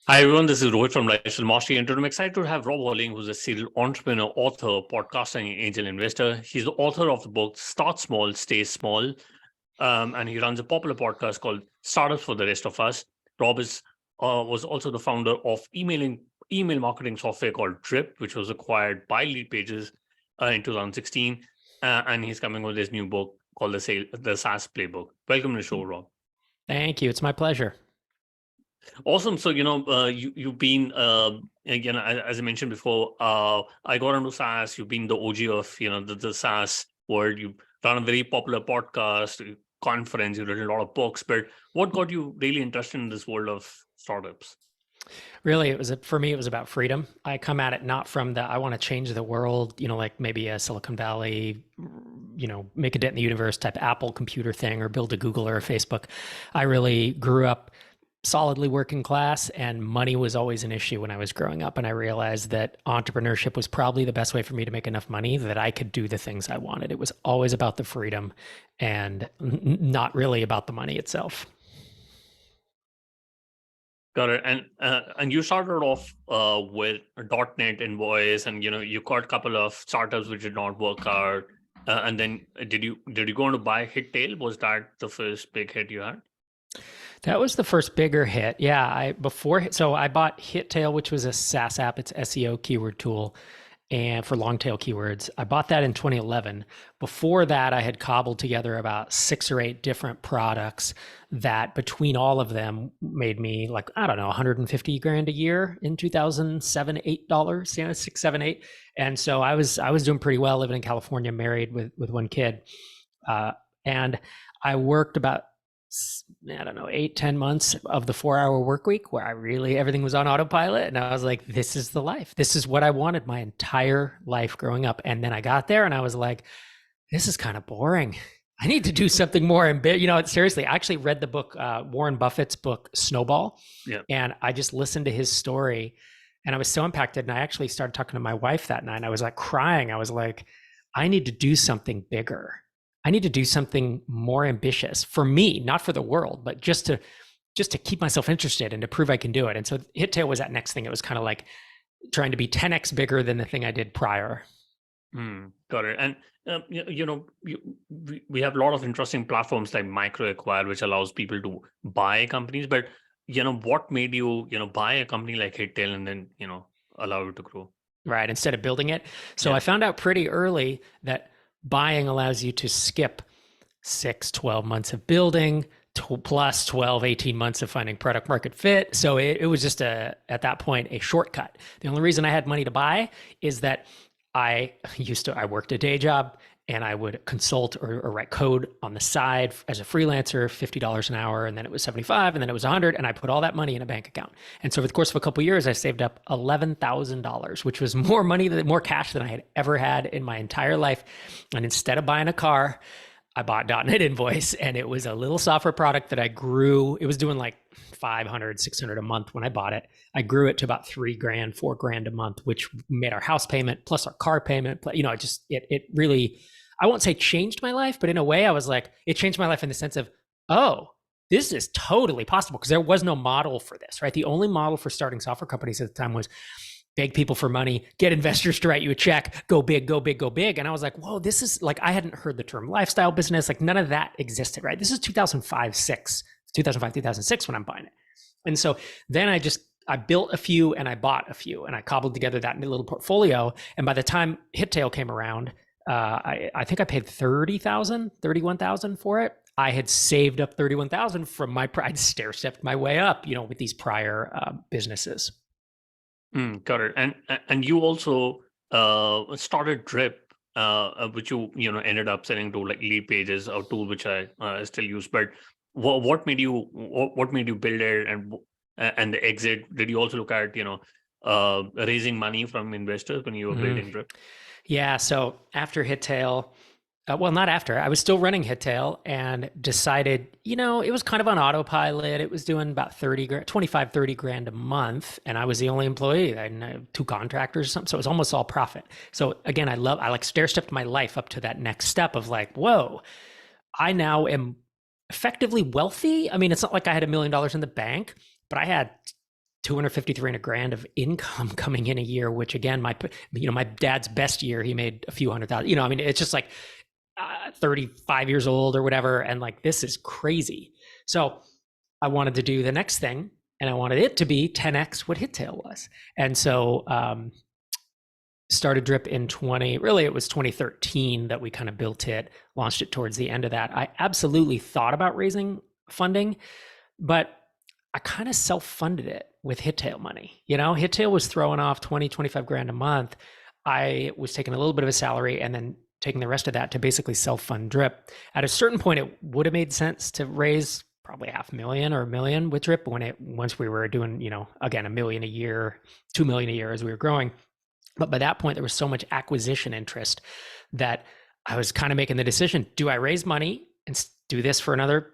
Hi everyone, this is Rohit from Lifestyle Mastery, and today I'm excited to have Rob Walling, who's a serial entrepreneur, author, podcaster, and angel investor. He's the author of the book Start Small, Stay Small, and he runs a popular podcast called Startups for the Rest of Us. Rob was also the founder of email marketing software called Drip, which was acquired by Leadpages in 2016, and he's coming with his new book called the SaaS Playbook. Welcome to the show, Rob. Thank you. It's my pleasure. Awesome. So, you've been, again, as I mentioned before, I got into SaaS. You've been the OG of, the SaaS world. You've run a very popular podcast, conference. You've written a lot of books. But what got you really interested in this world of startups? Really, for me, it was about freedom. I come at it not from I want to change the world, like maybe a Silicon Valley, make a dent in the universe type Apple computer thing or build a Google or a Facebook. I really grew up solidly working class, and money was always an issue when I was growing up. And I realized that entrepreneurship was probably the best way for me to make enough money that I could do the things I wanted. It was always about the freedom and not really about the money itself. Got it. And you started off with a .NET Invoice, and you got a couple of startups which did not work out. And then did you go on to buy HitTail? Was that the first big hit you had? That was the first bigger hit. Yeah, I bought HitTail, which was a SaaS app. It's SEO keyword tool and for long tail keywords. I bought that in 2011. Before that, I had cobbled together about 6 or 8 different products that between all of them made me like, I don't know, 150 grand a year in 2007, $8, 6, 7, 8. And so I was doing pretty well living in California, married with one kid. And I worked about, I don't know, 8-10 months of the 4-hour work week where everything was on autopilot. And I was like, this is the life. This is what I wanted my entire life growing up. And then I got there and I was like, this is kind of boring. I need to do something more ambitious. Seriously, I actually read the book, Warren Buffett's book, Snowball. Yeah. And I just listened to his story and I was so impacted. And I actually started talking to my wife that night. And I was like crying. I was like, I need to do something bigger. I need to do something more ambitious for me, not for the world, but just to keep myself interested and to prove I can do it. And so HitTail was that next thing. It was kind of like trying to be 10x bigger than the thing I did prior. Got it. And we have a lot of interesting platforms like MicroAcquire, which allows people to buy companies. But what made you buy a company like HitTail and then allow it to grow? Right, instead of building it. So I found out pretty early that buying allows you to skip 6, 12 months of building plus 12, 18 months of finding product market fit. So it was just at that point, a shortcut. The only reason I had money to buy is that I worked a day job and I would consult or write code on the side as a freelancer, $50 an hour. And then it was 75 and then it was 100. And I put all that money in a bank account. And so over the course of a couple of years, I saved up $11,000, which was more cash than I had ever had in my entire life. And instead of buying a car, I bought .NET Invoice, and it was a little software product that I grew. It was doing like 500, 600 a month when I bought it. I grew it to about $3,000, $4,000 a month, which made our house payment plus our car payment. It really, I won't say changed my life, but in a way I was like, it changed my life in the sense of, oh, this is totally possible, because there was no model for this, right? The only model for starting software companies at the time was beg people for money, get investors to write you a check, go big, go big, go big. And I was like, whoa, this is like, I hadn't heard the term lifestyle business. Like none of that existed, right? This is 2005, 2006 when I'm buying it. And so then I built a few and I bought a few and I cobbled together that little portfolio. And by the time HitTail came around, I think I paid $31,000 for it. I had saved up $31,000 from I'd stair-stepped my way up, with these prior businesses. Got it. And you also started Drip, which you ended up selling to like Leadpages, a tool which I still use. But what made you build it, and the exit? Did you also look at raising money from investors when you were building Drip? Yeah. So after HitTail. Not after. I was still running HitTail and decided, it was kind of on autopilot. It was doing about 25, 30 grand a month. And I was the only employee. I had 2 contractors or something. So it was almost all profit. So again, I like stair-stepped my life up to that next step of like, whoa, I now am effectively wealthy. I mean, it's not like I had $1 million in the bank, but I had 250, 300 grand of income coming in a year, which again, my dad's best year, he made a few $100,000, I mean, it's just like 35 years old or whatever. And like, this is crazy. So I wanted to do the next thing, and I wanted it to be 10x what HitTail was. And so started Drip in it was 2013 that we kind of built it, launched it towards the end of that. I absolutely thought about raising funding, but I kind of self-funded it with HitTail money. HitTail was throwing off 20, 25 grand a month. I was taking a little bit of a salary and then taking the rest of that to basically self-fund Drip. At a certain point, it would have made sense to raise probably $500,000 or $1 million with Drip once we were doing, again, $1 million a year, $2 million a year as we were growing. But by that point, there was so much acquisition interest that I was kind of making the decision, do I raise money and do this for another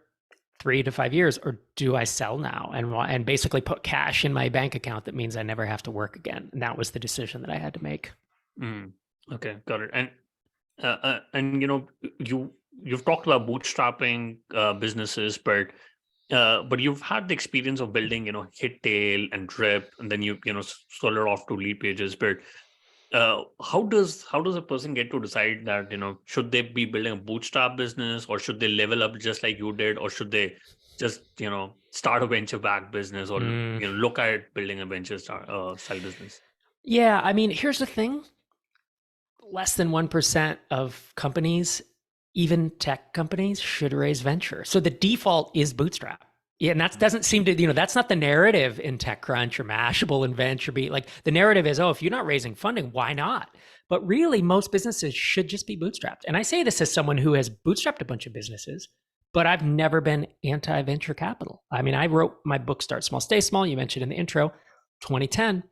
3 to 5 years, or do I sell now and basically put cash in my bank account that means I never have to work again? And that was the decision that I had to make. Okay, got it. And you've talked about bootstrapping businesses, but you've had the experience of building HitTail and Drip, and then you sold it off to Leadpages. But how does a person get to decide that should they be building a bootstrap business, or should they level up just like you did, or should they just start a venture backed business, or look at building a venture style business? Yeah, I mean, here's the thing. Less than 1% of companies, even tech companies, should raise venture. So the default is bootstrap. Yeah, and that doesn't seem to, that's not the narrative in TechCrunch or Mashable and VentureBeat. Like the narrative is, if you're not raising funding, why not? But really, most businesses should just be bootstrapped. And I say this as someone who has bootstrapped a bunch of businesses, but I've never been anti-venture capital. I mean, I wrote my book, Start Small, Stay Small. You mentioned in the intro, 2010.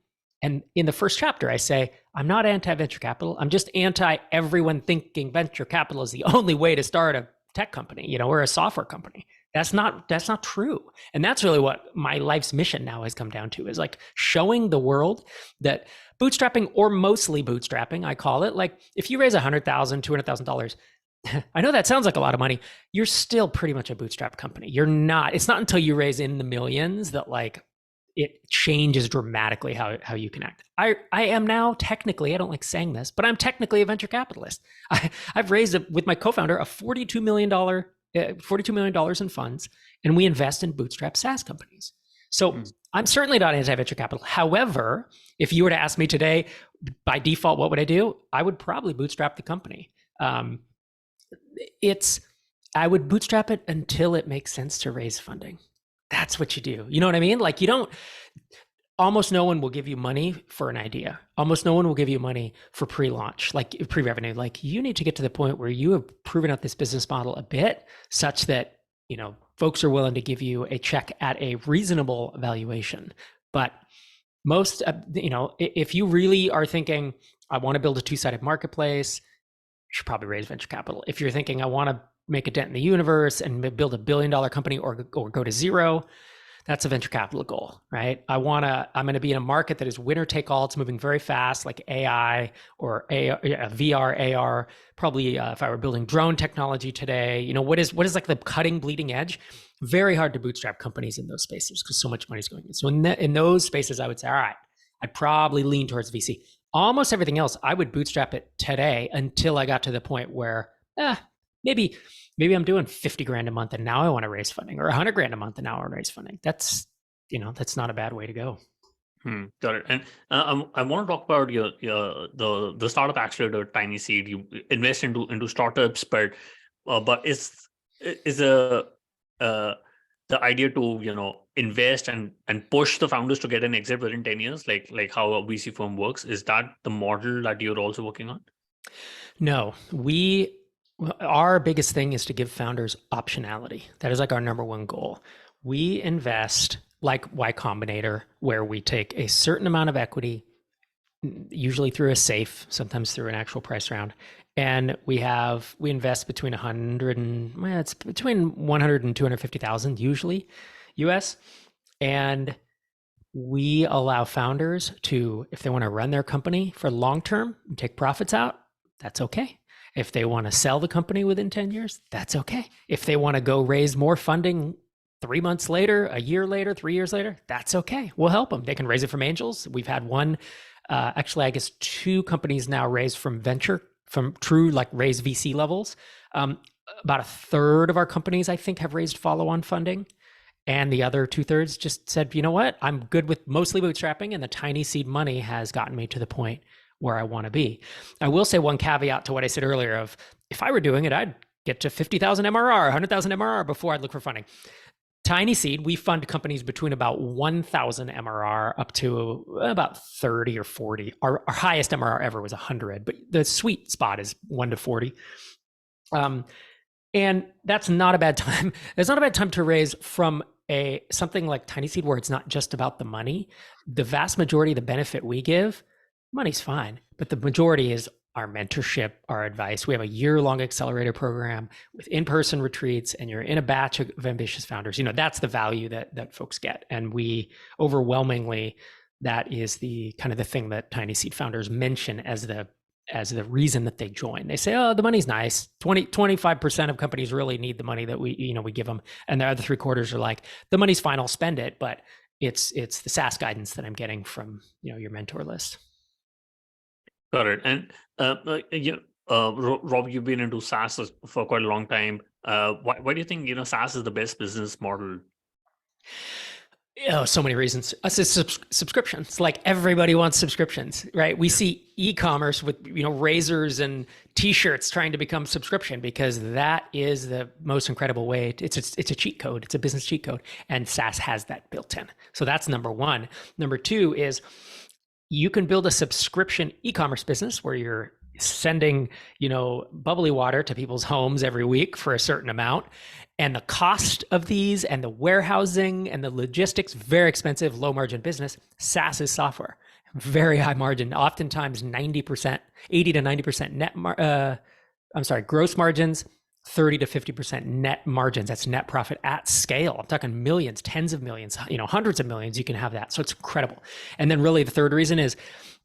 And in the first chapter, I say, I'm not anti-venture capital. I'm just anti everyone thinking venture capital is the only way to start a tech company, or a software company. That's not true. And that's really what my life's mission now has come down to, is like showing the world that bootstrapping, or mostly bootstrapping, I call it, like if you raise $100,000, $200,000, I know that sounds like a lot of money. You're still pretty much a bootstrap company. It's not until you raise in the millions that like it changes dramatically how you can act. I am now technically, I don't like saying this, but I'm technically a venture capitalist. I've raised with my co-founder a $42 million in funds, and we invest in bootstrap SaaS companies. So I'm certainly not anti-venture capital. However, if you were to ask me today, by default, what would I do? I would probably bootstrap the company. I would bootstrap it until it makes sense to raise funding. That's what you do. You know what I mean? Like almost no one will give you money for an idea. Almost no one will give you money for pre-launch, like pre-revenue. Like you need to get to the point where you have proven out this business model a bit such that, folks are willing to give you a check at a reasonable valuation. But most, if you really are thinking, I want to build a two-sided marketplace, you should probably raise venture capital. If you're thinking, I want to make a dent in the universe and build $1 billion company or go to zero, that's a venture capital goal, right? I'm going to be in a market that is winner take all. It's moving very fast, like AI or VR, AR. Probably if I were building drone technology today, what is like the cutting, bleeding edge? Very hard to bootstrap companies in those spaces because so much money is going in. So in those spaces, I would say, all right, I'd probably lean towards VC. Almost everything else, I would bootstrap it today until I got to the point where, maybe I'm doing 50 grand a month and now I want to raise funding, or 100 grand a month and now I want to raise funding. That's not a bad way to go. Got it. And I want to talk about the startup accelerator, Tiny Seed. You invest into startups, but is the idea to invest and push the founders to get an exit within 10 years, like how a VC firm works? Is that the model that you're also working on? No, our biggest thing is to give founders optionality. That is like our number one goal. We invest like Y Combinator, where we take a certain amount of equity, usually through a safe, sometimes through an actual price round. And we invest between 100 and 250,000 usually US. And we allow founders to, if they want to run their company for long term and take profits out, that's okay. If they want to sell the company within 10 years, that's okay. If they want to go raise more funding 3 months later, a year later, 3 years later, that's okay. We'll help them. They can raise it from angels. We've had one, actually, I guess 2 companies now raised from venture, from true like raised VC levels. About a third of our companies, I think, have raised follow-on funding. And the other 2/3 just said, you know what, I'm good with mostly bootstrapping, and the tiny seed money has gotten me to the point where I want to be. I will say one caveat to what I said earlier of, if I were doing it, I'd get to 50,000 MRR, 100,000 MRR before I'd look for funding. Tiny seed, we fund companies between about 1,000 MRR up to about 30 or 40. Our highest MRR ever was 100, but the sweet spot is 1 to 40. And that's not a bad time. It's not a bad time to raise from something like Tiny Seed, where it's not just about the money. The vast majority of the benefit we give, money's fine, but the majority is our mentorship, our advice. We have a year-long accelerator program with in-person retreats, and you're in a batch of ambitious founders. That's the value that folks get. And we overwhelmingly, that is the kind of the thing that Tiny Seed founders mention as the reason that they join. They say, oh, the money's nice. 25% of companies really need the money that we give them. And the other 3/4 are like, the money's fine, I'll spend it, but it's the SaaS guidance that I'm getting from, your mentor list. Got it. And Rob, you've been into SaaS for quite a long time. Why do you think SaaS is the best business model? Oh, so many reasons. It's subscriptions. Like, everybody wants subscriptions, right? We see e-commerce with razors and T-shirts trying to become subscription, because that is the most incredible way. It's a cheat code. It's a business cheat code, and SaaS has that built in. So that's number one. Number two is, you can build a subscription e-commerce business where you're sending, bubbly water to people's homes every week for a certain amount. And the cost of these and the warehousing and the logistics, very expensive, low margin business. SaaS is software, very high margin, oftentimes 90%, 80 to 90% gross margins, 30 to 50% net margins. That's net profit at scale. I'm talking millions, tens of millions, hundreds of millions. You can have that. So it's incredible. And then really the third reason is,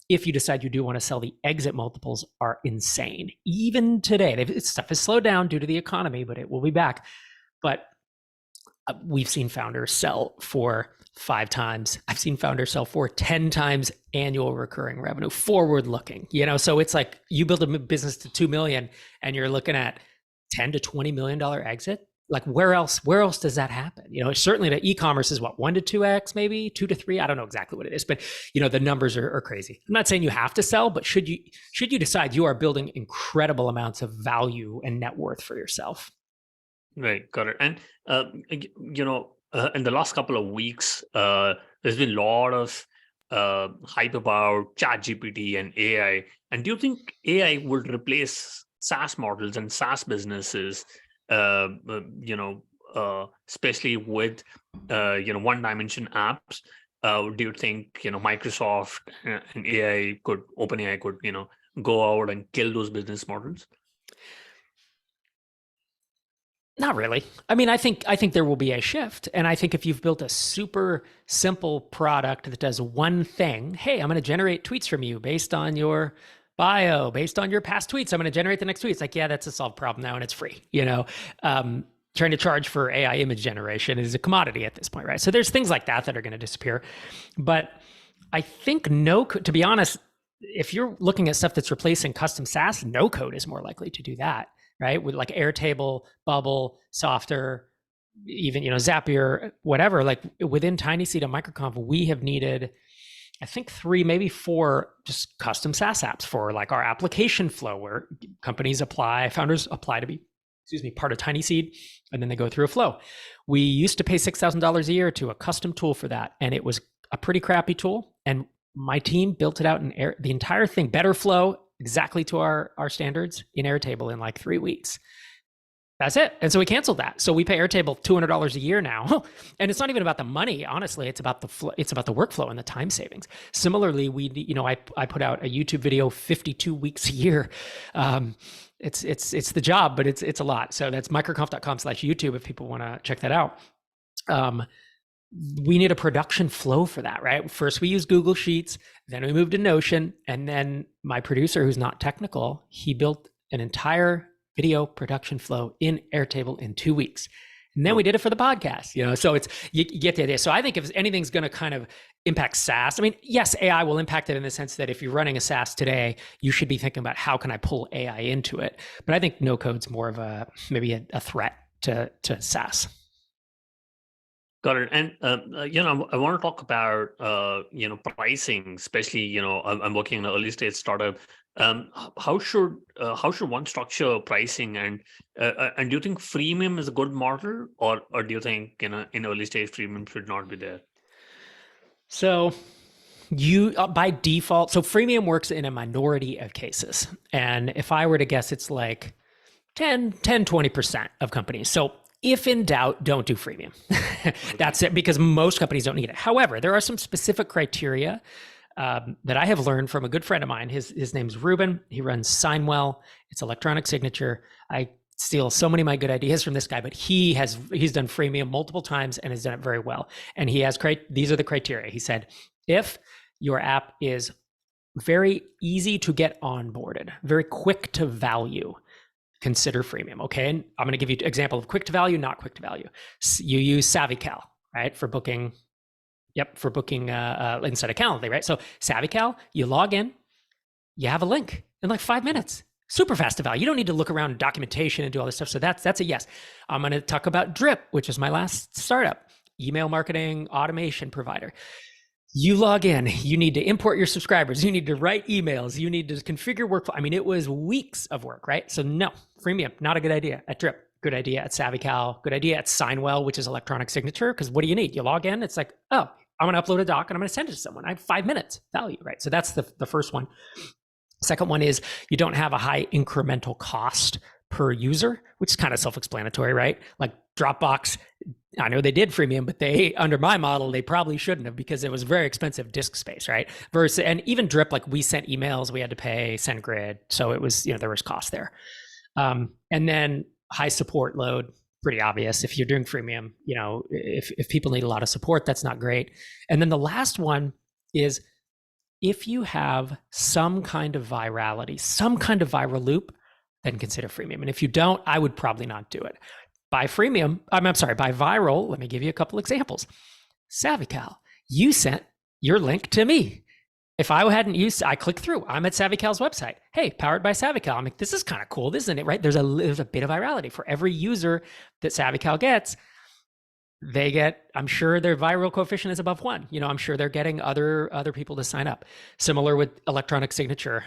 if you decide you do want to sell, the exit multiples are insane. Even today, stuff has slowed down due to the economy, but it will be back. But we've seen founders sell for 5 times. I've seen founders sell for 10 times annual recurring revenue, forward looking. So it's like, you build a business to 2 million and you're looking at $10 to $20 million exit. Like, where else does that happen? Certainly the e-commerce is what, 1 to 2x, maybe 2 to 3. I don't know exactly what it is, but the numbers are crazy. I'm not saying you have to sell, but should you decide, you are building incredible amounts of value and net worth for yourself. Right, got it. And in the last couple of weeks, there's been a lot of hype about ChatGPT and AI. And do you think AI will replace SaaS models and SaaS businesses? Especially with one-dimension apps. Do you think Microsoft and OpenAI could go out and kill those business models? Not really. I mean, I think there will be a shift. And I think if you've built a super simple product that does one thing, hey, I'm going to generate tweets from you based on your bio, based on your past tweets, I'm going to generate the next tweet. It's like, yeah, that's a solved problem now, and it's free. Trying to charge for AI image generation is a commodity at this point, right? So there's things like that are going to disappear. But I think to be honest, if you're looking at stuff that's replacing custom SaaS, no code is more likely to do that, right? With like Airtable, Bubble, Softer, even Zapier, whatever. Like, within Tiny Seed and MicroConf, we have needed, I think 3, maybe 4 just custom SaaS apps for like our application flow, where founders apply to be, part of Tiny Seed, and then they go through a flow. We used to pay $6,000 a year to a custom tool for that, and it was a pretty crappy tool. And my team built it out in the entire thing, better flow, exactly to our standards, in Airtable in like 3 weeks. That's it. And so we canceled that. So we pay Airtable $200 a year now. And it's not even about the money. Honestly, it's about the workflow and the time savings. Similarly, I put out a YouTube video 52 weeks a year. It's the job, but it's a lot. So that's microconf.com/YouTube if people want to check that out. We need a production flow for that, right? First we use Google Sheets, then we moved to Notion, and then my producer, who's not technical, he built an entire video production flow in Airtable in 2 weeks. And then we did it for the podcast, so it's, you get the idea. So I think if anything's going to kind of impact SaaS, I mean, yes, AI will impact it in the sense that if you're running a SaaS today, you should be thinking about how can I pull AI into it? But I think no code's more of maybe a threat to SaaS. Got it. And I want to talk about pricing, especially I'm working in an early stage startup. How should one structure pricing, and do you think freemium is a good model, or do you think in early stage freemium should not be there? So you by default, so freemium works in a minority of cases, and if I were to guess, it's like 20% of companies. So if in doubt, don't do freemium. That's it, because most companies don't need it. However, there are some specific criteria that I have learned from a good friend of mine. His name's Ruben. He runs Signwell. It's electronic signature. I steal so many of my good ideas from this guy, but he's done freemium multiple times and has done it very well. And he has these are the criteria. He said, if your app is very easy to get onboarded, very quick to value, consider freemium. Okay. And I'm going to give you an example of quick to value, not quick to value. You use SavvyCal, right? For booking. Yep. For booking inside of Calendly, right? So SavvyCal, you log in, you have a link in like 5 minutes, super fast to value. You don't need to look around documentation and do all this stuff. So that's a yes. I'm going to talk about Drip, which is my last startup, email marketing automation provider. You log in, you need to import your subscribers, you need to write emails, you need to configure workflow. I mean, it was weeks of work, right? So no, freemium, not a good idea at Drip. Good idea at SavvyCal, good idea at Signwell, which is electronic signature, because what do you need? You log in, it's like, oh, I'm going to upload a doc and I'm going to send it to someone. I have 5 minutes value, right? So that's the first one. Second one is you don't have a high incremental cost per user, which is kind of self-explanatory, right? Like Dropbox, I know they did freemium, but under my model, they probably shouldn't have, because it was very expensive disk space, right? And even Drip, like we sent emails, we had to pay SendGrid. So it was, there was cost there. And then high support load, pretty obvious. If you're doing freemium, if people need a lot of support, that's not great. And then the last one is if you have some kind of virality, some kind of viral loop, then consider freemium. And if you don't, I would probably not do it. By freemium, by viral, let me give you a couple examples. SavvyCal, you sent your link to me. If I hadn't used, I click through. I'm at SavvyCal's website. Hey, powered by SavvyCal. I'm like, this is kind of cool, isn't it? Right? There's a bit of virality for every user that SavvyCal gets. They get, I'm sure their viral coefficient is above 1. I'm sure they're getting other people to sign up. Similar with electronic signature.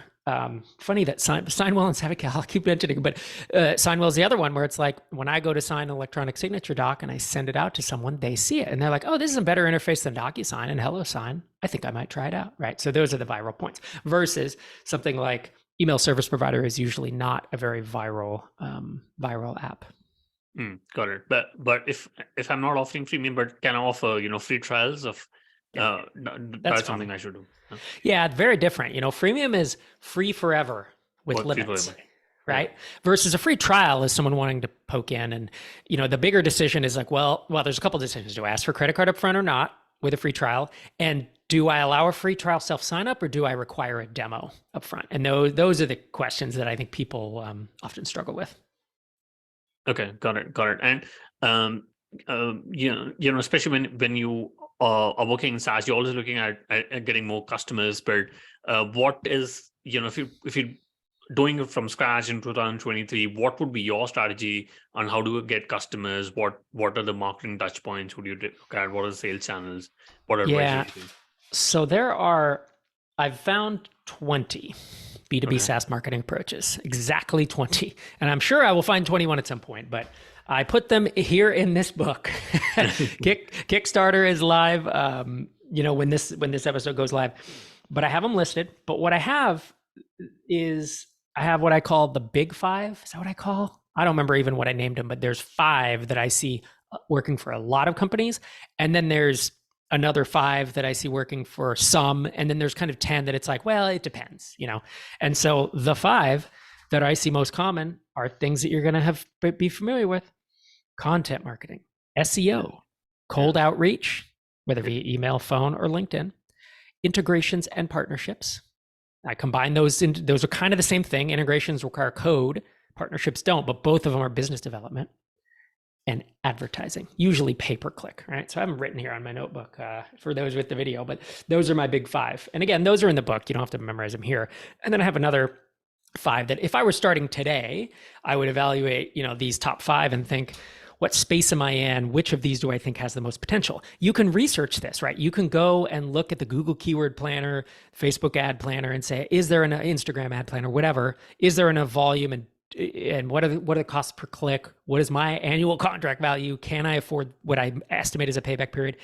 Funny that Signwell and SavvyCal, I'll keep mentioning, but Signwell is the other one where it's like, when I go to sign an electronic signature doc and I send it out to someone, they see it and they're like, oh, this is a better interface than DocuSign and HelloSign. I think I might try it out, right? So those are the viral points versus something like email service provider is usually not a very viral app. Got it. But if I'm not offering freemium, but can I offer free trials of that's something I should do. Yeah, very different. Freemium is free forever with limits, right? Yeah. Versus a free trial is someone wanting to poke in, and the bigger decision is like, well, there's a couple of decisions: do I ask for credit card up front or not with a free trial, and do I allow a free trial self sign up, or do I require a demo up front? And those are the questions that I think people often struggle with. Okay, got it. And especially when you are working in SaaS, you're always looking at getting more customers. But what is if you're doing it from scratch in 2023, what would be your strategy on how to get customers? What are the marketing touch points? Would you look at? What are the sales channels? What advice would you give? So I've found 20 B2B SaaS marketing approaches, exactly 20. And I'm sure I will find 21 at some point, but I put them here in this book. Kickstarter is live, when this episode goes live, but I have them listed. But what I have is I have what I call the big 5. Is that what I call? I don't remember even what I named them, but there's 5 that I see working for a lot of companies. And then there's another 5 that I see working for some. And then there's kind of 10 that it's like, well, it depends, And so the 5 that I see most common are things that you're going to be familiar with: content marketing, SEO, cold outreach, whether via email, phone, or LinkedIn, integrations and partnerships. I combine those those are kind of the same thing. Integrations require code, partnerships don't, but both of them are business development. and advertising, usually pay-per-click, right? So I haven't written here on my notebook for those with the video, but those are my big 5. And again, those are in the book. You don't have to memorize them here. And then I have another 5 that if I were starting today, I would evaluate, these top 5 and think, what space am I in? Which of these do I think has the most potential? You can research this, right? You can go and look at the Google Keyword Planner, Facebook Ad Planner, and say, is there an Instagram Ad Planner, whatever? Is there enough volume and what are the costs per click? What is my annual contract value? Can I afford what I estimate as a payback period?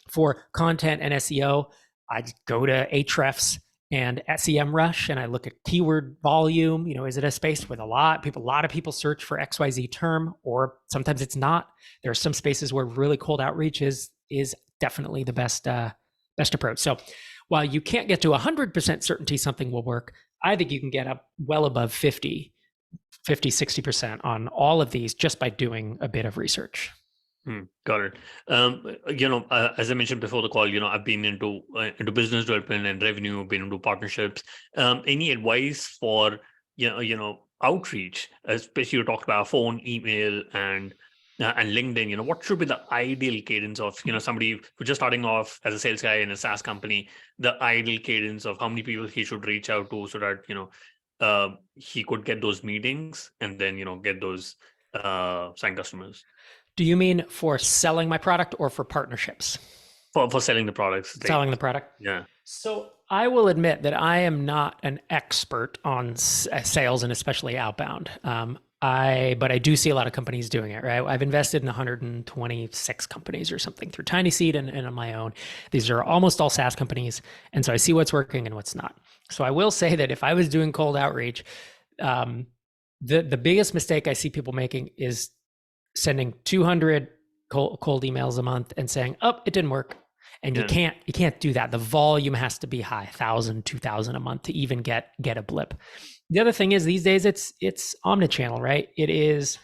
For content and SEO, I go to Ahrefs and SEMrush, and I look at keyword volume. Is it a space with a lot of people search for XYZ term, or sometimes it's not. There are some spaces where really cold outreach is definitely the best approach. So while you can't get to 100% certainty something will work, I think you can get up well above 50-60% on all of these just by doing a bit of research. Got it. As I mentioned before the call, I've been into business development and revenue, been into partnerships. Any advice for outreach, especially you talked about phone, email, and LinkedIn? What should be the ideal cadence of somebody who's just starting off as a sales guy in a SaaS company? The ideal cadence of how many people he should reach out to so that he could get those meetings and then get those signed customers. Do you mean for selling my product or for partnerships? For selling the products. Selling the product? Yeah. So I will admit that I am not an expert on sales and especially outbound. But I do see a lot of companies doing it, right? I've invested in 126 companies or something through Tiny Seed and on my own. These are almost all SaaS companies. And so I see what's working and what's not. So I will say that if I was doing cold outreach, the biggest mistake I see people making is sending 200 cold emails a month and saying, "Oh, it didn't work." And you can't do that. The volume has to be high, 1,000, 2,000 a month to even get a blip. The other thing is these days it's omnichannel, right? It is,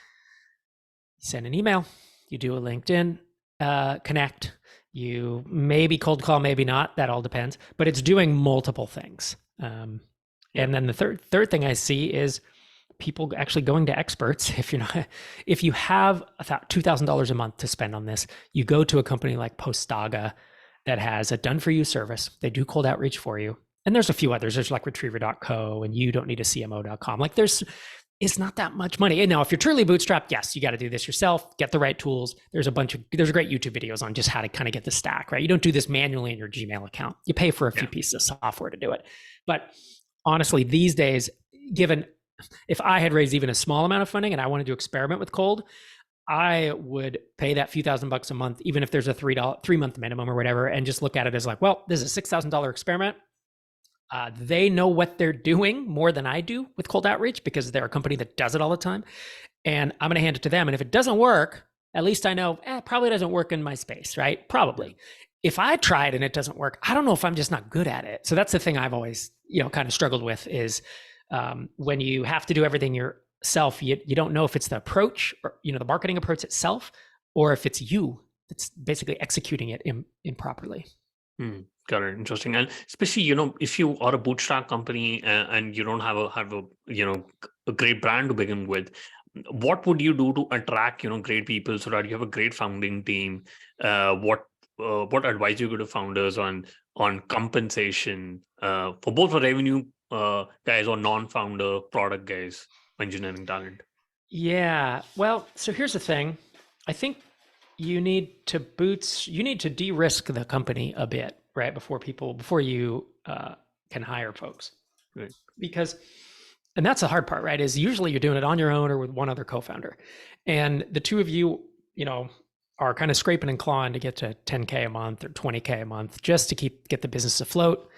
you send an email, you do a LinkedIn connect, you maybe cold call, maybe not. That all depends. But it's doing multiple things. And then the third thing I see is people actually going to experts. If you have $2,000 a month to spend on this, you go to a company like Postaga that has a done-for-you service. They do cold outreach for you. And there's a few others. There's like retriever.co and you don't need a CMO.com. Like it's not that much money. And now if you're truly bootstrapped, yes, you got to do this yourself, get the right tools. There's great YouTube videos on just how to kind of get the stack, right? You don't do this manually in your Gmail account. You pay for a few pieces of software to do it. But honestly, these days, if I had raised even a small amount of funding and I wanted to experiment with cold, I would pay that few $1,000s a month, even if there's a 3-month minimum or whatever, and just look at it as like, well, this is a $6,000 experiment. They know what they're doing more than I do with cold outreach because they're a company that does it all the time. And I'm going to hand it to them. And if it doesn't work, at least I know it probably doesn't work in my space, right? Probably. If I try it and it doesn't work, I don't know if I'm just not good at it. So that's the thing I've always, kind of struggled with is when you have to do everything yourself, you don't know if it's the approach or, the marketing approach itself, or if it's you that's basically executing it improperly. Got it. Interesting. And especially, if you are a bootstrap company and you don't have a great brand to begin with, what would you do to attract, great people so that you have a great founding team? What advice you give to founders on compensation for both for revenue guys or non-founder product guys, engineering talent? Yeah. Well, so here's the thing. I think you need to de-risk the company a bit, right? Before you can hire folks. Right. And that's the hard part, right? Is usually you're doing it on your own or with one other co-founder. And the two of you, are kind of scraping and clawing to get to 10K a month or 20K a month just to get the business afloat.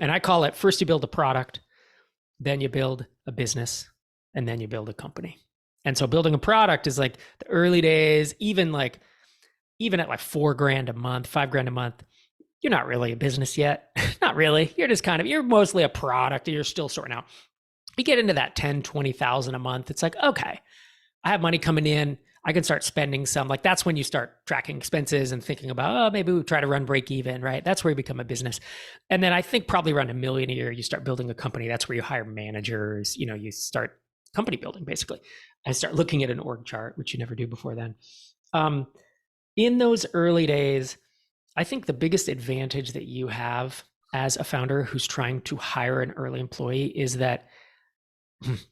And I call it, first you build a product, then you build a business, and then you build a company. And so building a product is like the early days, even at like $4,000 a month, $5,000 a month, you're not really a business yet. Not really. You're mostly a product and you're still sorting out. You get into that 10, 20,000 a month. It's like, okay, I have money coming in. I can start spending some. Like that's when you start tracking expenses and thinking about, maybe we try to run break even, right? That's where you become a business. And then I think probably around $1 million a year, you start building a company. That's where you hire managers. You start company building basically. I start looking at an org chart, which you never do before then. In those early days, I think the biggest advantage that you have as a founder who's trying to hire an early employee is that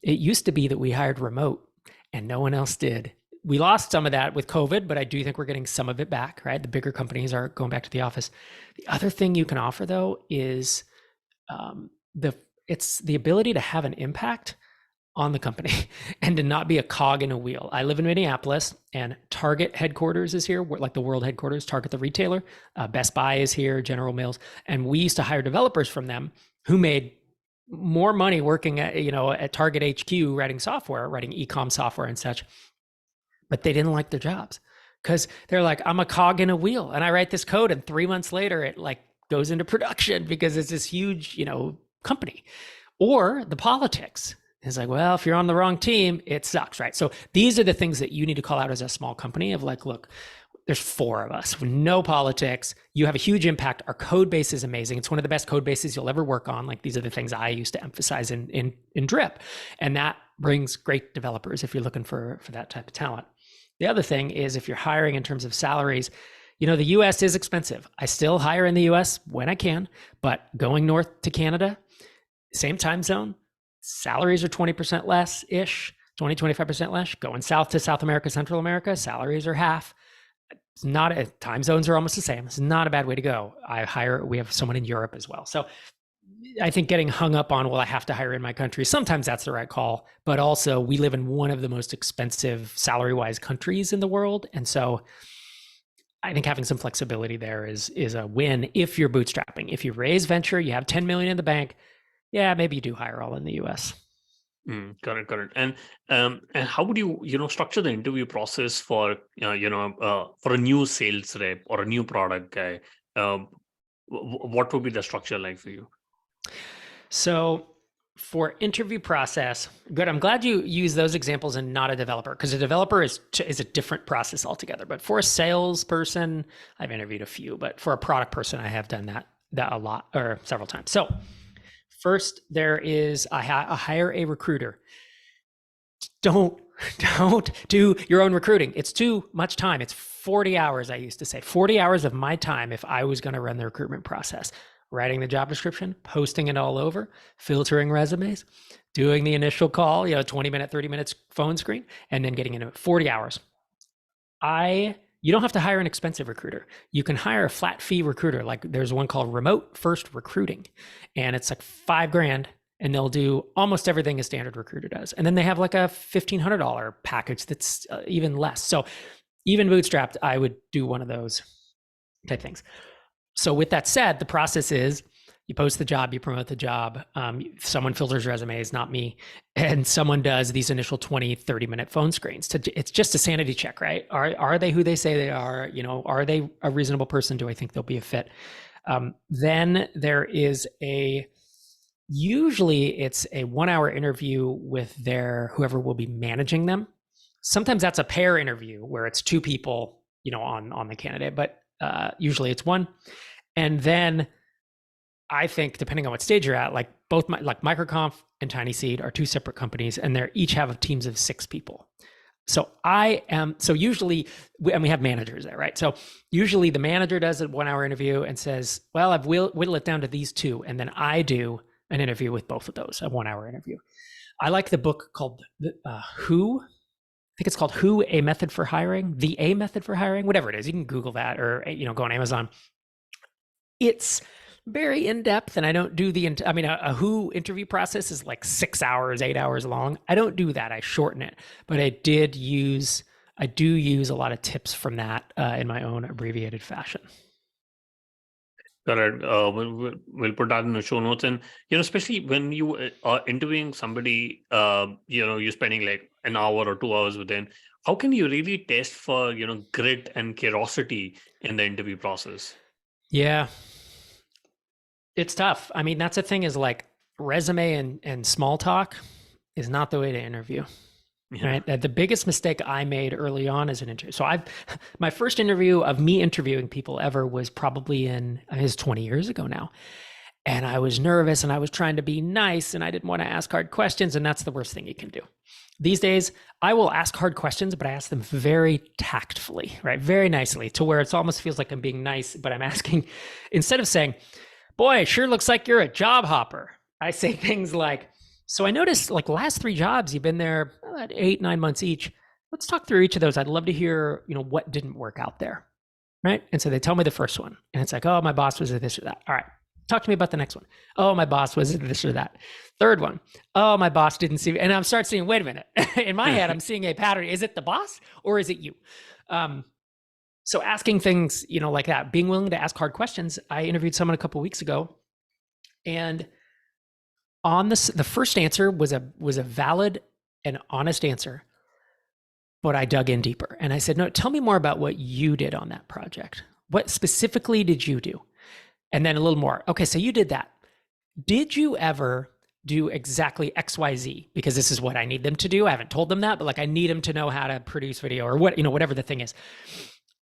it used to be that we hired remote and no one else did. We lost some of that with COVID, but I do think we're getting some of it back, right? The bigger companies are going back to the office. The other thing you can offer though is it's the ability to have an impact on the company and to not be a cog in a wheel. I live in Minneapolis and Target headquarters is here, like the world headquarters, Target the retailer, Best Buy is here, General Mills. And we used to hire developers from them who made more money working at Target HQ, writing software, writing e-com software and such, but they didn't like their jobs because they're like, I'm a cog in a wheel and I write this code and 3 months later it like goes into production because it's this huge, company. Or the politics. It's like, well, if you're on the wrong team, it sucks, right? So these are the things that you need to call out as a small company of like, look, there's 4 of us, no politics. You have a huge impact. Our code base is amazing. It's one of the best code bases you'll ever work on. Like these are the things I used to emphasize in Drip. And that brings great developers if you're looking for that type of talent. The other thing is if you're hiring in terms of salaries, the US is expensive. I still hire in the US when I can, but going north to Canada, same time zone, salaries are 20% less-ish, 20-25% less. Going south to South America, Central America, salaries are half. It's not time zones are almost the same. It's not a bad way to go. We have someone in Europe as well. So I think getting hung up on, well, I have to hire in my country, sometimes that's the right call, but also we live in one of the most expensive salary-wise countries in the world. And so I think having some flexibility there is a win if you're bootstrapping. If you raise venture, you have 10 million in the bank, yeah, maybe you do hire all in the US. Correct. And how would you, structure the interview process for, for a new sales rep or a new product guy? What would be the structure like for you? So for interview process, good. I'm glad you use those examples and not a developer, because a developer is a different process altogether. But for a salesperson, I've interviewed a few, but for a product person, I have done that a lot or several times. So first, there is I hire a recruiter. Don't do your own recruiting. It's too much time. It's 40 hours, I used to say. 40 hours of my time if I was going to run the recruitment process. Writing the job description, posting it all over, filtering resumes, doing the initial call, 20-minute, 30 minutes phone screen, and then getting into it. 40 hours. You don't have to hire an expensive recruiter. You can hire a flat fee recruiter. Like there's one called Remote First Recruiting, and it's like $5,000, and they'll do almost everything a standard recruiter does. And then they have like a $1,500 package that's even less. So even bootstrapped, I would do one of those type things. So with that said, the process is you post the job, you promote the job, someone filters resumes, not me, and someone does these initial 20, 30-minute phone screens. It's just a sanity check, right? Are they who they say they are? Are they a reasonable person? Do I think they'll be a fit? Then there is usually it's a 1-hour interview with whoever will be managing them. Sometimes that's a pair interview where it's 2 people, on the candidate, but usually it's 1. And then I think depending on what stage you're at, like both Microconf and Tiny Seed are 2 separate companies, and they each have teams of 6 people. So usually, we have managers there, right? So usually the manager does a 1-hour interview and says, well, I've whittled it down to these 2. And then I do an interview with both of those, a 1-hour interview. I like the book called Who. I think it's called Who, A Method for Hiring, The A Method for Hiring, whatever it is. You can Google that or, go on Amazon. It's very in-depth, and I don't do a Who interview process is like 6 hours, 8 hours long. I don't do that. I shorten it, but I do use a lot of tips from that in my own abbreviated fashion. Correct. We'll put that in the show notes. And, especially when you are interviewing somebody, you're spending like an hour or 2 hours with them, how can you really test for, grit and curiosity in the interview process? Yeah, it's tough. I mean, that's the thing is like resume and small talk is not the way to interview. Yeah. Right. The biggest mistake I made early on as an interview. So my first interview of me interviewing people ever was probably it was 20 years ago now. And I was nervous and I was trying to be nice and I didn't want to ask hard questions. And that's the worst thing you can do. these days, I will ask hard questions, but I ask them very tactfully, right? Very nicely, to where it almost feels like I'm being nice, but I'm asking, instead of saying, boy, it sure looks like you're a job hopper, I say things like, so I noticed like the last 3 jobs, you've been there about 8-9 months each. Let's talk through each of those. I'd love to hear, what didn't work out there, right? And so they tell me the first one, and it's like, oh, my boss was this or that. All right, talk to me about the next one. Oh, my boss was this or that. Third one, oh, my boss didn't see me. And I'm start seeing, wait a minute. In my head, I'm seeing a pattern. Is it the boss or is it you? So asking things, like that, being willing to ask hard questions. I interviewed someone a couple of weeks ago, and on this, the first answer was a valid and honest answer, but I dug in deeper and I said, no, tell me more about what you did on that project. What specifically did you do? And then a little more. Okay, so you did that. Did you ever do exactly XYZ? Because this is what I need them to do. I haven't told them that, but like I need them to know how to produce video or whatever the thing is.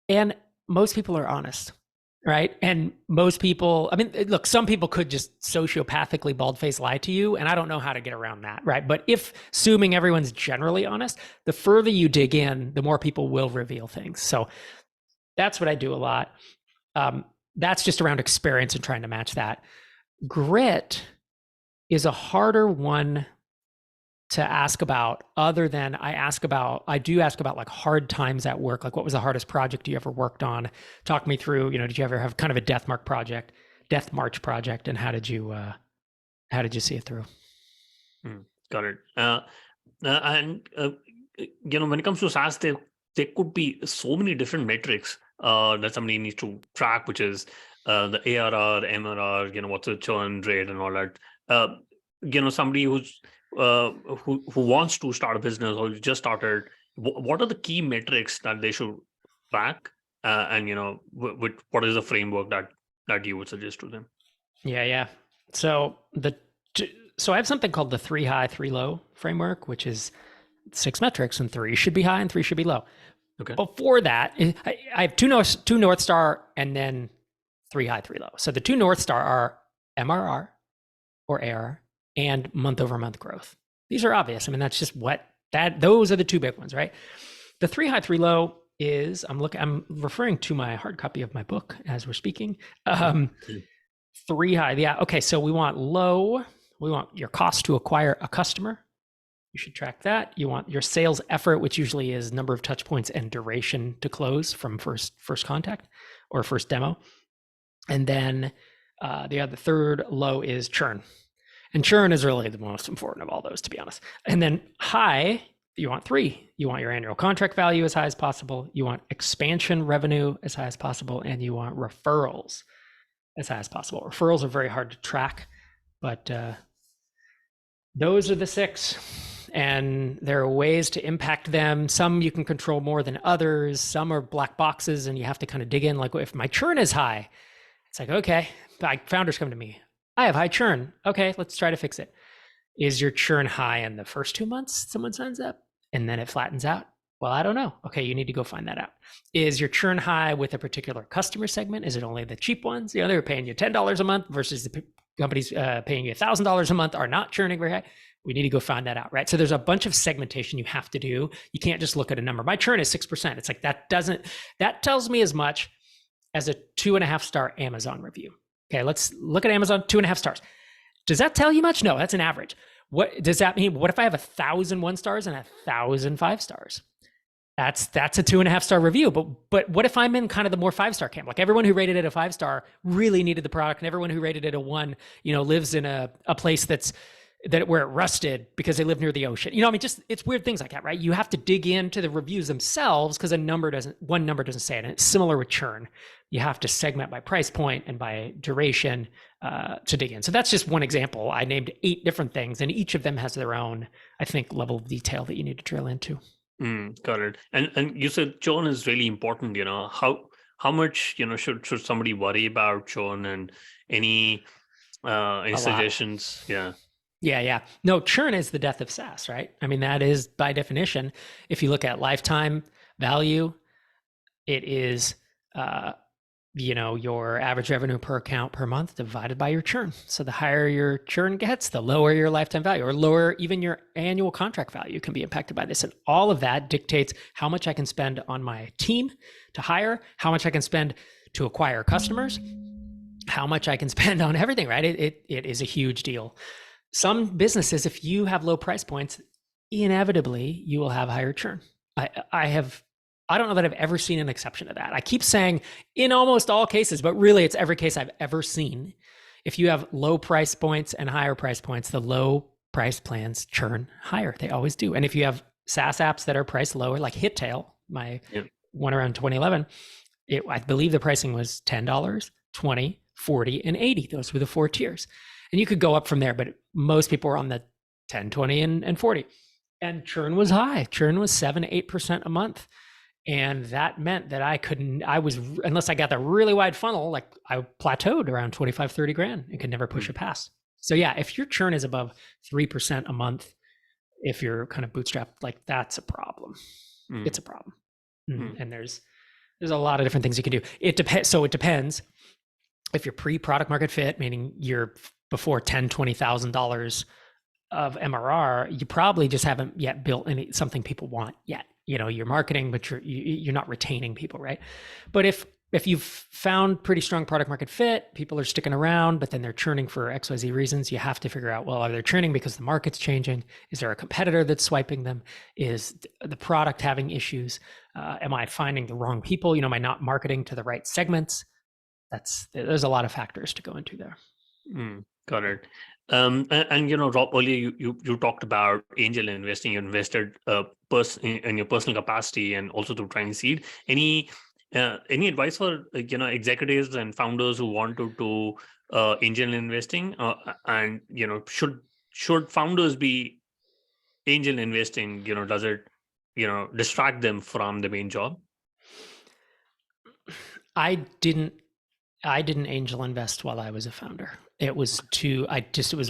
And most people are honest, right? And most people, look, some people could just sociopathically bald-faced lie to you, and I don't know how to get around that, right? But assuming everyone's generally honest, the further you dig in, the more people will reveal things. So that's what I do a lot. That's just around experience and trying to match that. Grit is a harder one to ask about, other than I do ask about like hard times at work. Like, what was the hardest project you ever worked on? Talk me through, did you ever have kind of a death march project, and how did you see it through? Got it. And when it comes to SaaS, there could be so many different metrics that somebody needs to track, which is the ARR, MRR, what's the churn rate and all that. Somebody who wants to start a business or just started, what are the key metrics that they should track? And what is the framework that you would suggest to them? Yeah. So I have something called the 3 high, 3 low framework, which is 6 metrics, and 3 should be high and 3 should be low. Okay. Before that, I have two North Star and then 3 high, 3 low. So the 2 North Star are MRR or ARR and month-over-month growth. These are obvious. That's just those are the 2 big ones, right? The 3 high, 3 low is, I'm referring to my hard copy of my book as we're speaking. 3 high, yeah. Okay, so we want your cost to acquire a customer. You should track that. You want your sales effort, which usually is number of touch points and duration to close from first contact or first demo. And then the third low is churn. And churn is really the most important of all those, to be honest. And then high, you want 3. You want your annual contract value as high as possible. You want expansion revenue as high as possible. And you want referrals as high as possible. Referrals are very hard to track, but those are the 6. And there are ways to impact them. Some you can control more than others. Some are black boxes and you have to kind of dig in. Like, if my churn is high, it's like, okay, founders come to me. I have high churn. Okay, let's try to fix it. Is your churn high in the first 2 months someone signs up and then it flattens out? Well, I don't know. Okay, you need to go find that out. Is your churn high with a particular customer segment? Is it only the cheap ones? They're paying you $10 a month versus the companies paying you $1,000 a month are not churning very high. We need to go find that out, right? So there's a bunch of segmentation you have to do. You can't just look at a number. My churn is 6%. It's like, that tells me as much as a 2.5-star Amazon review. Okay, let's look at Amazon, 2.5 stars. Does that tell you much? No, that's an average. What does that mean? What if I have 1,000 1 stars and 1,000 5 stars? That's a 2.5-star review. But what if I'm in kind of the more 5-star camp? Like, everyone who rated it a 5-star really needed the product, and everyone who rated it a 1, lives in a place where it rusted because they live near the ocean. It's weird things like that, right? You have to dig into the reviews themselves because one number doesn't say it. And it's similar with churn. You have to segment by price point and by duration to dig in. So that's just one example. I named 8 different things, and each of them has their own, I think, level of detail that you need to drill into. Got it. And you said churn is really important. How much should somebody worry about churn, and any suggestions? Yeah. No, churn is the death of SaaS, right? That is by definition. If you look at lifetime value, it is your average revenue per account per month divided by your churn. So the higher your churn gets, the lower your lifetime value, or lower even your annual contract value can be impacted by this. And all of that dictates how much I can spend on my team to hire, how much I can spend to acquire customers, how much I can spend on everything, right? It is a huge deal. Some businesses, if you have low price points, inevitably you will have higher churn. I don't know that I've ever seen an exception to that. I keep saying in almost all cases, but really it's every case I've ever seen. If you have low price points and higher price points, the low price plans churn higher. They always do. And if you have SaaS apps that are priced lower, like HitTail, my one around 2011, I believe the pricing was $10, $20, $40, and $80. Those were the 4 tiers. And you could go up from there, but most people were on the 10, 20, and $40. And churn was high. Churn was 7-8% a month. And that meant that unless I got the really wide funnel, like I plateaued around 25, 30 grand and could never push it past. So yeah, if your churn is above 3% a month, if you're kind of bootstrapped, like that's a problem. It's a problem. And there's a lot of different things you can do. It depends. So it depends if you're pre-product market fit, meaning you're before $10,000, $20,000 of MRR, you probably just haven't yet built something people want yet. You're marketing, but you're not retaining people, right? But if you've found pretty strong product market fit, people are sticking around, but then they're churning for XYZ reasons, you have to figure out, well, are they churning because the market's changing? Is there a competitor that's swiping them? Is the product having issues? Am I finding the wrong people? Am I not marketing to the right segments? There's a lot of factors to go into there. Got it. And Rob, earlier you talked about angel investing. You invested in your personal capacity and also through trying seed. Any advice for executives and founders who want to do angel investing? And should founders be angel investing? Does it distract them from the main job? I didn't angel invest while I was a founder. It was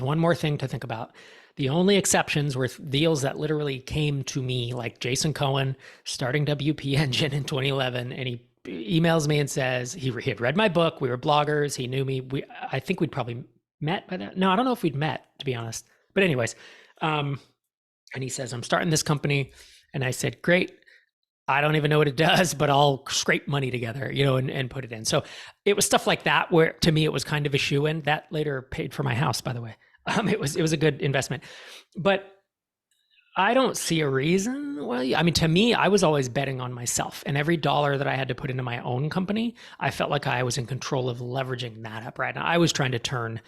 one more thing to think about. The only exceptions were deals that literally came to me, like Jason Cohen starting WP Engine in 2011. And he emails me and says he had read my book. We were bloggers. He knew me. I think we'd probably met by that. No, I don't know if we'd met, to be honest. But anyways, and he says, I'm starting this company. And I said, great. I don't even know what it does, but I'll scrape money together, and put it in. So it was stuff like that where to me, it was kind of a shoe-in. That later paid for my house, by the way. It was a good investment, but I don't see a reason. Well, to me, I was always betting on myself, and every dollar that I had to put into my own company, I felt like I was in control of leveraging that up, right? Now I was trying to turn,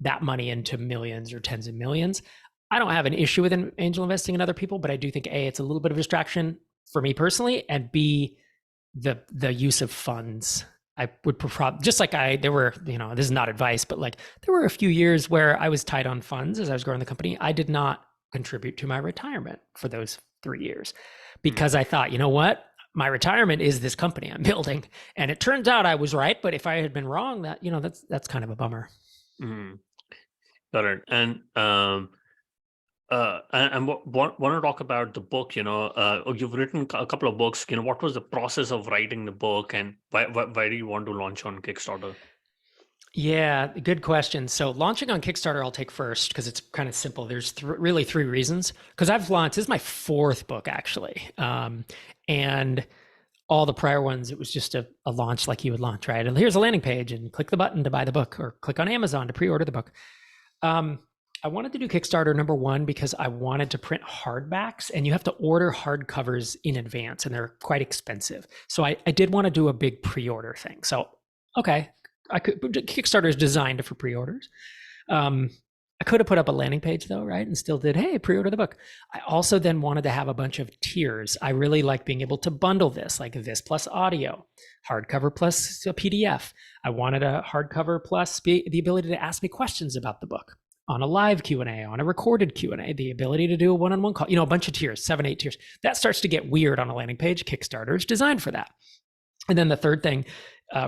that money into millions or tens of millions. I don't have an issue with angel investing in other people, but I do think A, it's a little bit of a distraction for me personally, and B, the use of funds. I would prefer, just like there were, this is not advice, but like there were a few years where I was tight on funds as I was growing the company. I did not contribute to my retirement for those 3 years because I thought, you know what, my retirement is this company I'm building. And it turns out I was right, but if I had been wrong, that's kind of a bummer. Got it. And want to talk about the book. You've written a couple of books. What was the process of writing the book, and why do you want to launch on Kickstarter? Yeah, good question. So launching on Kickstarter, I'll take first because it's kind of simple. There's really 3 reasons. Because I've launched, this is my 4th book actually, and all the prior ones, it was just a launch like you would launch, right? And here's a landing page, and click the button to buy the book, or click on Amazon to pre-order the book. I wanted to do Kickstarter, number one, because I wanted to print hardbacks, and you have to order hardcovers in advance, and they're quite expensive. So I did want to do a big pre-order thing. So, okay, Kickstarter is designed for pre-orders. I could have put up a landing page though, right? And still did, hey, pre-order the book. I also then wanted to have a bunch of tiers. I really like being able to bundle this, like this plus audio, hardcover plus a PDF. I wanted a hardcover plus the ability to ask me questions about the book on a live Q&A, on a recorded Q&A, the ability to do a one-on-one call, a bunch of tiers, 7, 8 tiers. That starts to get weird on a landing page. Kickstarter is designed for that. And then the third thing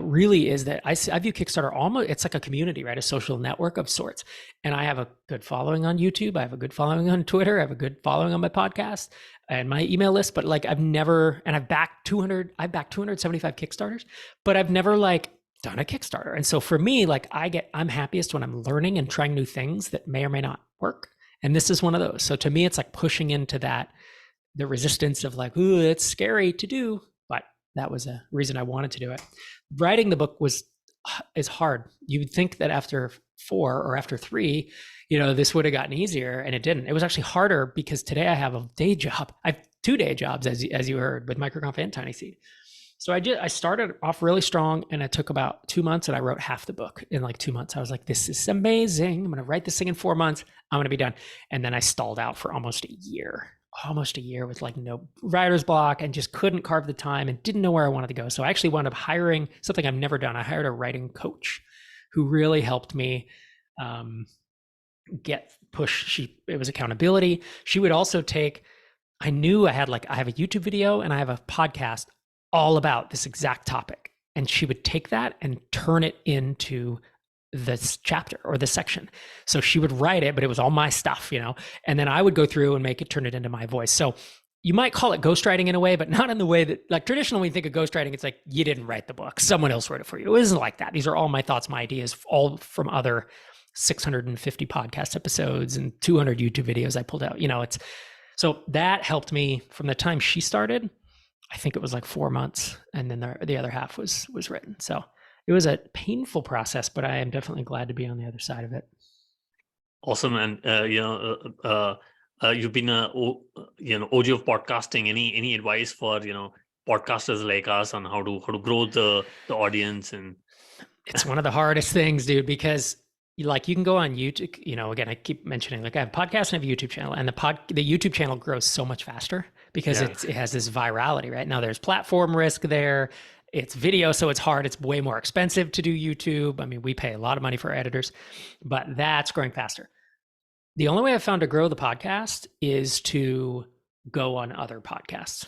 really is that I view Kickstarter almost, it's like a community, right? A social network of sorts. And I have a good following on YouTube. I have a good following on Twitter. I have a good following on my podcast and my email list. But like I've backed 275 Kickstarters, but I've never like done a Kickstarter. And so for me, like I'm happiest when I'm learning and trying new things that may or may not work. And this is one of those. So to me, it's like pushing into the resistance of like, ooh, it's scary to do. But that was a reason I wanted to do it. Writing the book is hard. You would think that after 4 or after 3, this would have gotten easier, and it didn't. It was actually harder because today I have a day job. I have 2 day jobs, as you heard, with MicroConf and Tiny Seed. So I started off really strong, and it took about 2 months, and I wrote half the book in like 2 months. I was like, this is amazing. I'm going to write this thing in 4 months. I'm going to be done. And then I stalled out for almost a year with like no writer's block, and just couldn't carve the time and didn't know where I wanted to go. So I actually wound up hiring something I've never done. I hired a writing coach who really helped me it was accountability. She would also I knew I have a YouTube video and I have a podcast all about this exact topic. And she would take that and turn it into this chapter or this section. So she would write it, but it was all my stuff, and then I would go through and turn it into my voice. So you might call it ghostwriting in a way, but not in the way that, like, traditionally when you think of ghostwriting, it's like you didn't write the book, someone else wrote it for you. It isn't like that. These are all my thoughts, my ideas, all from other 650 podcast episodes and 200 YouTube videos I pulled out. So that helped me from the time she started. I think it was like 4 months, and then the other half was written. So it was a painful process, but I am definitely glad to be on the other side of it. Awesome. And you've been OG of podcasting. Any advice for podcasters like us on how to grow the audience? And it's one of the hardest things, dude, because like you can go on YouTube. Again, I keep mentioning, like, I have a podcast and I have a YouTube channel, and the YouTube channel grows so much faster because it has this virality. Right now, there's platform risk there. It's video, so it's hard. It's way more expensive to do YouTube. I mean, we pay a lot of money for editors, but that's growing faster. The only way I've found to grow the podcast is to go on other podcasts.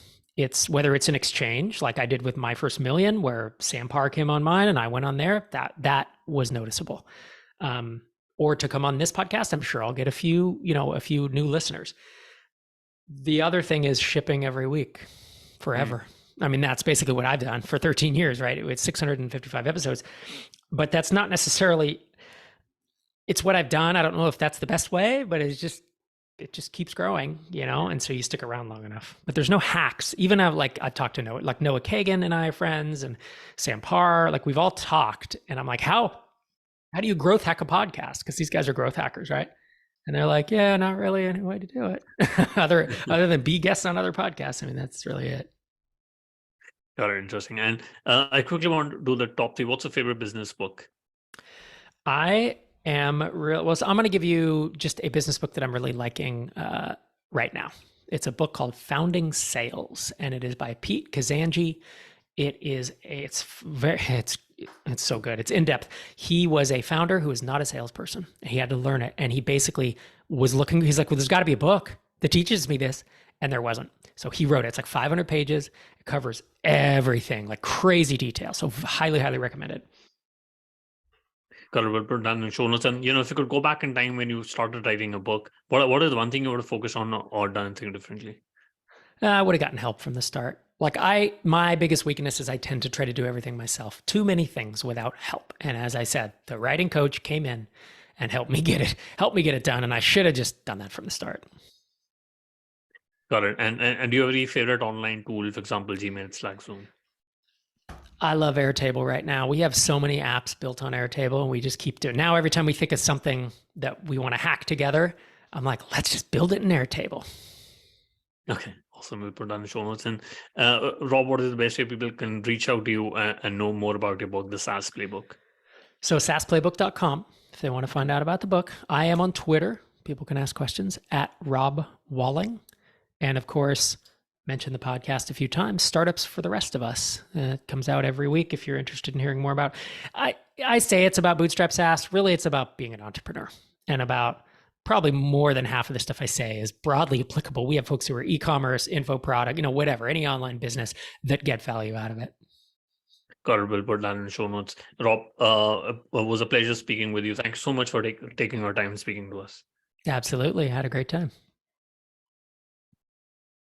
Whether it's an exchange, like I did with My First Million, where Sam Parr came on mine and I went on there, that was noticeable. Or to come on this podcast, I'm sure I'll get a few new listeners. The other thing is shipping every week forever. I mean, that's basically what I've done for 13 years, right? It's 655 episodes, but that's not necessarily, it's what I've done. I don't know if that's the best way, but it just keeps growing, and so you stick around long enough. But there's no hacks. Even I've talked to Noah Kagan and I are friends, and Sam Parr, like we've all talked, and I'm like, how do you growth hack a podcast? Because these guys are growth hackers, right? And they're like, yeah, not really any way to do it other than be guests on other podcasts. I mean, that's really it. Got it. Interesting. And I quickly want to do the top 3. What's your favorite business book? I'm going to give you just a business book that I'm really liking right now. It's a book called Founding Sales, and it is by Pete Kazanji. It's so good. It's in depth. He was a founder who was not a salesperson. He had to learn it. And he basically was looking, he's like, well, there's got to be a book that teaches me this. And there wasn't. So he wrote it. It's like 500 pages. It covers everything, like crazy detail. So highly, highly recommended. Got it. We'll put down in the show notes. And, if you could go back in time when you started writing a book, what is the one thing you would have focused on or done anything differently? I would have gotten help from the start. Like my biggest weakness is I tend to try to do everything myself. Too many things without help. And as I said, the writing coach came in and helped me get it done. And I should have just done that from the start. Got it. And do you have any favorite online tool, for example, Gmail, Slack, Zoom? I love Airtable right now. We have so many apps built on Airtable, and we just keep doing. Now, every time we think of something that we want to hack together, I'm like, let's just build it in Airtable. Okay, awesome. We'll put down the show notes. And Rob, what is the best way people can reach out to you and know more about your book, the SaaS Playbook? So SaaS.Playbook.com if they want to find out about the book. I am on Twitter. People can ask questions at Rob Walling. And of course, mention the podcast a few times, Startups for the Rest of Us. It comes out every week if you're interested in hearing more about. I say it's about bootstrap SaaS. Really, it's about being an entrepreneur, and about probably more than half of the stuff I say is broadly applicable. We have folks who are e-commerce, info product, whatever, any online business that get value out of it. Got it. We'll put that in the show notes. Rob, it was a pleasure speaking with you. Thanks so much for taking your time speaking to us. Absolutely. I had a great time.